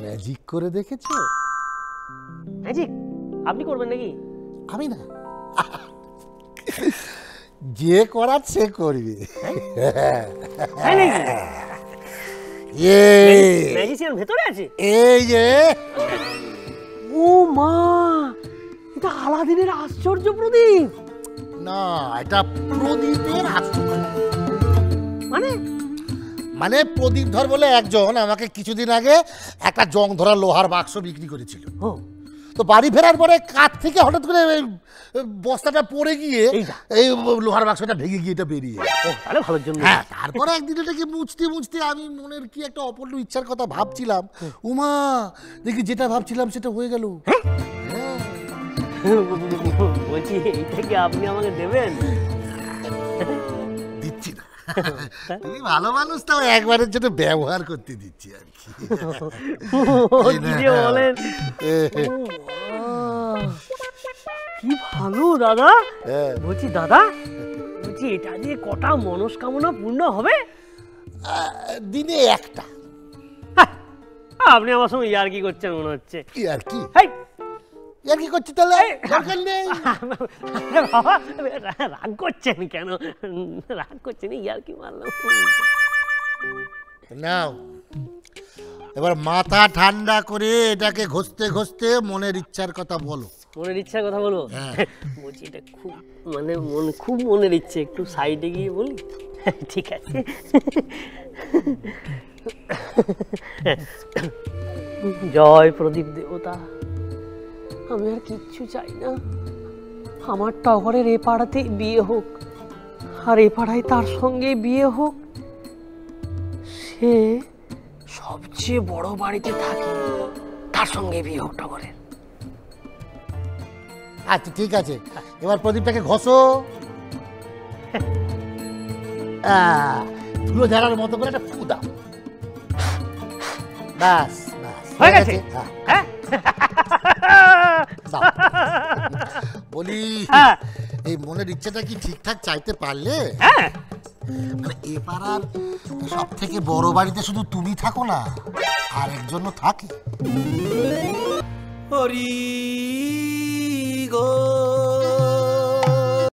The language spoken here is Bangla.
ম্যাজিক করে দেখেছো? ম্যাজিক আপনি করবেন নাকি? আমি না, যে করার সে করবে। ম্যাজিশিয়ান ভেতরে আছে? এই যে ও মা, এটা আলাদিনের আশ্চর্য প্রদীপ। না, এটা প্রদীপের আশ্চর্য। মানে মানে প্রদীপ ধর বলে একজন আমাকে কিছুদিন আগে একটা জং ধরা লোহার বাক্স বিক্রি করেছিল। তো বাড়ি ফেরার পরে কাঠ থেকে হঠাৎ করে বস্তাটা পড়ে গিয়ে এই লোহার বাক্সটা ভেঙে গিয়ে এটা বেরিয়ে। তাহলে ভালোর জন্য। হ্যাঁ, তারপরে একদিন এটাকে মুছতে মুছতে আমি মনের কি একটা অপূর্ণ ইচ্ছার কথা ভাবছিলাম, উমা দেখি যেটা ভাবছিলাম সেটা হয়ে গেল। বলছি এইটা কি আপনি আমাকে দেবেন? দিচ্ছি না, তুমি ভালো মানুষ, তাও একবারের জন্য ব্যবহার করতে দিচ্ছি আর কি। বলেন কি ভালো দাদা। বলছি দাদা, বলছি এটা দিয়ে কটা মনস্কামনা পূর্ণ হবে? দিনে একটা। আপনি আমার সঙ্গে ইয়ার্কি করছেন মনে হচ্ছে। ইয়ার্কি? ইয়ার্কি করছি তাহলে? দরকার নেই। বাবা রাগ করছেন কেন? রাগ করছেন, ইয়ার্কি মারলাম। নাও এবার মাথা ঠান্ডা করে এটাকে ঘষতে ঘষতে মনের ইচ্ছার কথা বলো। মনের ইচ্ছার কথা বলবো? বলছি এটা খুব মানে খুব মনের ইচ্ছে, একটু সাইডে গিয়ে বলি? ঠিক আছে। জয় প্রদীপ দেবতা, আমি আর কিচ্ছু চাই না। আমার টগরের এ পাড়াতে বিয়ে হোক, আর এ পাড়ায় তার সঙ্গে বিয়ে হোক। সে সবচেয়ে বড় বাড়িতে থাকে, তার সঙ্গে বিয়ে হোক টগরের। আচ্ছা ঠিক আছে, এবার প্রদীপটাকে ঘষো, ধুলো ঝাড়ার মতো করে একটা ফু দাও। ব্যাস ব্যাস হয়ে গেছে। বলি এই মনের ইচ্ছাটা কি ঠিকঠাক চাইতে পারলে? মানে এ পাড়ার সব থেকে বড় বাড়িতে শুধু তুমি থাকো না, আর একজনও থাকে। হরি গো